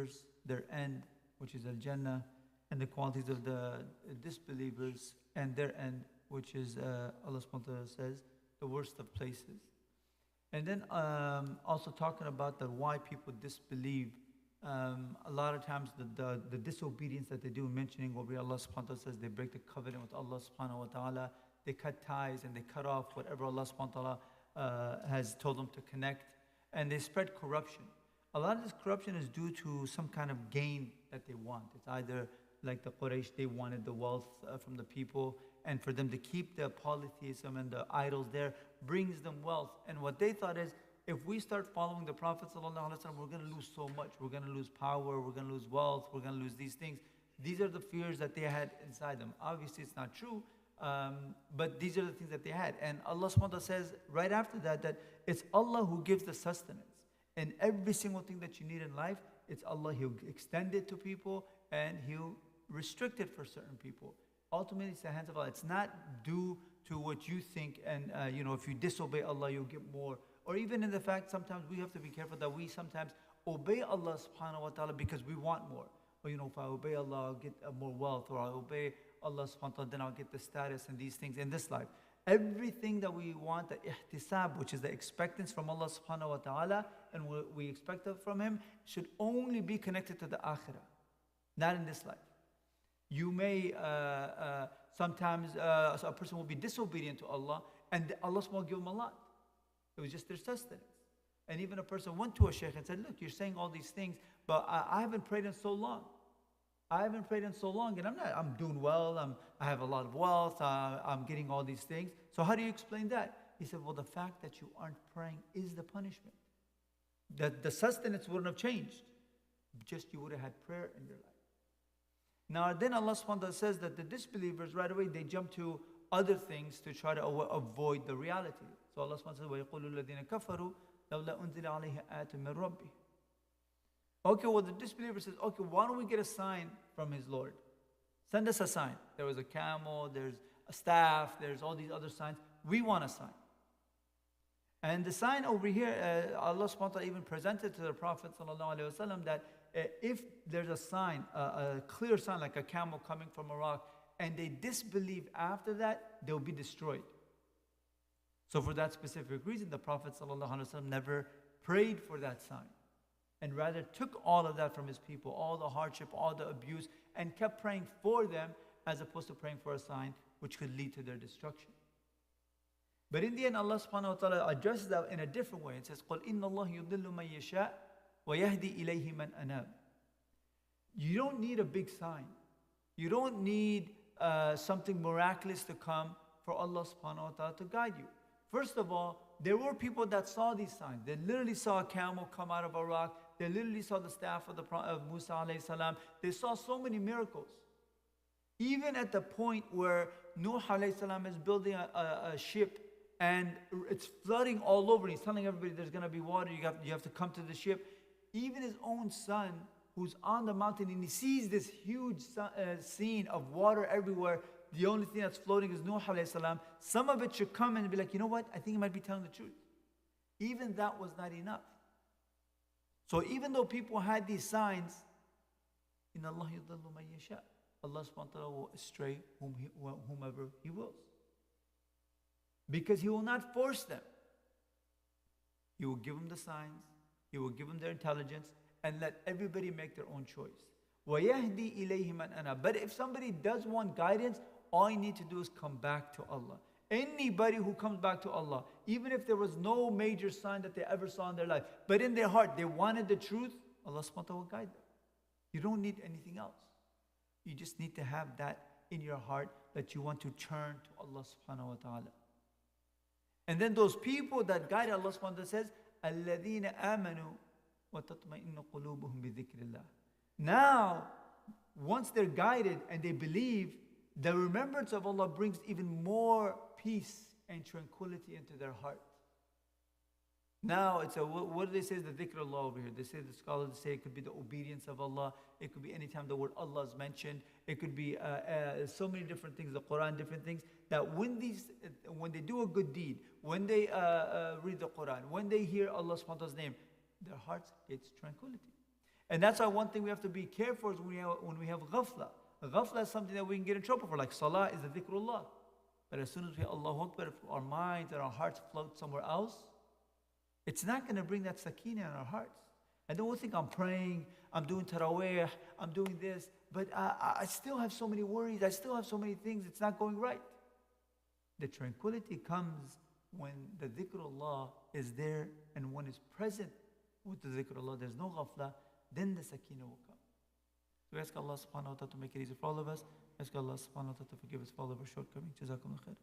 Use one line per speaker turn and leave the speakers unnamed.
believers, their end, which is Al-Jannah, and the qualities of the disbelievers and their end, which is, Allah subhanahu wa ta'ala says, the worst of places. And then also talking about why people disbelieve. A lot of times the disobedience that they do, mentioning where Allah subhanahu wa ta'ala says they break the covenant with Allah subhanahu wa ta'ala, they cut ties and they cut off whatever Allah subhanahu wa ta'ala has told them to connect, and they spread corruption. A lot of this corruption is due to some kind of gain that they want. It's either like the Quraysh, they wanted the wealth from the people, and for them to keep the polytheism and the idols there brings them wealth. And what they thought is, if we start following the Prophet ﷺ, we're going to lose so much. We're going to lose power, we're going to lose wealth, we're going to lose these things. These are the fears that they had inside them. Obviously, it's not true, but these are the things that they had. And Allah subhanahu wa ta'ala says right after that it's Allah who gives the sustenance. And every single thing that you need in life, it's Allah. He'll extend it to people and He'll restrict it for certain people. Ultimately, it's the hands of Allah. It's not due to what you think, and if you disobey Allah, you'll get more. Or even in the fact, sometimes we have to be careful that we sometimes obey Allah subhanahu wa ta'ala because we want more. Or if I obey Allah, I'll get more wealth, or I obey Allah subhanahu wa ta'ala, then I'll get the status and these things in this life. Everything that we want, the ihtisab, which is the expectance from Allah subhanahu wa ta'ala, and what we expect from Him, should only be connected to the akhirah, not in this life. You may, sometimes a person will be disobedient to Allah, and Allah subhanahu wa ta'ala will give him a lot. It was just their sustenance. And even a person went to a shaykh and said, look, you're saying all these things, but I haven't prayed in so long. And I'm doing well, I have a lot of wealth, I'm getting all these things. So how do you explain that? He said, well, the fact that you aren't praying is the punishment. That the sustenance wouldn't have changed. Just you would have had prayer in your life. Now then Allah subhanahu wa ta'ala says that the disbelievers right away, they jump to other things to try to avoid the reality. So Allah subhanahu wa ta'ala says, وَيَقُولُ الَّذِينَ كَفَرُوا لَوْلَا أُنزِلَ عَلَيْهِ آيَةٌ مِّن رَبِّهِ. Okay, well the disbeliever says, okay, why don't we get a sign from his Lord? Send us a sign. There was a camel, there's a staff, there's all these other signs. We want a sign. And the sign over here, Allah subhanahu wa ta'ala even presented to the Prophet sallallahu alaihi wasallam that if there's a sign, a clear sign like a camel coming from a rock, and they disbelieve after that, they'll be destroyed. So for that specific reason, the Prophet ﷺ never prayed for that sign, and rather took all of that from his people, all the hardship, all the abuse, and kept praying for them as opposed to praying for a sign which could lead to their destruction. But in the end, Allah subhanahu wa ta'ala addresses that in a different way. It says, قُلْ إِنَّ اللَّهَ يُضِلُّ مَن يَشَاءُ وَيَهْدِي إِلَيْهِ مَنْ أَنَابَ. You don't need a big sign. You don't need something miraculous to come for Allah subhanahu wa ta'ala to guide you. First of all, there were people that saw these signs. They literally saw a camel come out of a rock. They literally saw the staff of Musa alayhi salam. They saw so many miracles. Even at the point where Nuh alayhi salam is building a ship and it's flooding all over. He's telling everybody there's going to be water. You have to come to the ship. Even his own son, who's on the mountain, and he sees this huge scene of water everywhere. The only thing that's floating is Nuh alayhi salam. Some of it should come and be like, you know what? I think he might be telling the truth. Even that was not enough. So even though people had these signs, in Allah yudillu man yasha, Allah subhanahu wa ta'ala will astray whomever He wills. Because He will not force them. He will give them the signs, He will give them their intelligence, and let everybody make their own choice. وَيَهْدِي إِلَيْهِ مَنْ أَنَابَ. But if somebody does want guidance, all you need to do is come back to Allah. Anybody who comes back to Allah, even if there was no major sign that they ever saw in their life, but in their heart they wanted the truth, Allah subhanahu wa ta'ala will guide them. You don't need anything else. You just need to have that in your heart that you want to turn to Allah subhanahu wa ta'ala. And then those people that guide Allah subhanahu wa ta'ala says, الَّذِينَ آمَنُوا وَتَطْمَئِنُّ قُلُوبُهُم بِذِكْرِ اللَّهِ. Now, once they're guided and they believe, the remembrance of Allah brings even more peace and tranquility into their heart. Now, what do they say is the dhikr Allah over here? They say, the scholars say it could be the obedience of Allah. It could be anytime the word Allah is mentioned. It could be so many different things, the Quran, different things, that when they do a good deed, when they read the Quran, when they hear Allah subhanahu wa ta'ala's name, their hearts gets tranquility. And that's why one thing we have to be careful is when we have ghafla. Ghafla is something that we can get in trouble for, like salah is the dhikrullah. But as soon as we say Allahu Akbar, if our minds and our hearts float somewhere else, it's not going to bring that sakina in our hearts. And don't think I'm praying, I'm doing taraweeh, I'm doing this, but I still have so many worries, I still have so many things, it's not going right. The tranquility comes when the dhikrullah is there, and one is present with the dhikrullah, there's no ghafla, then the sakina will come. So we ask Allah subhanahu wa ta'ala to make it easy for all of us. We ask Allah subhanahu wa ta'ala to forgive us for all of our shortcomings. Jazakumullah khair.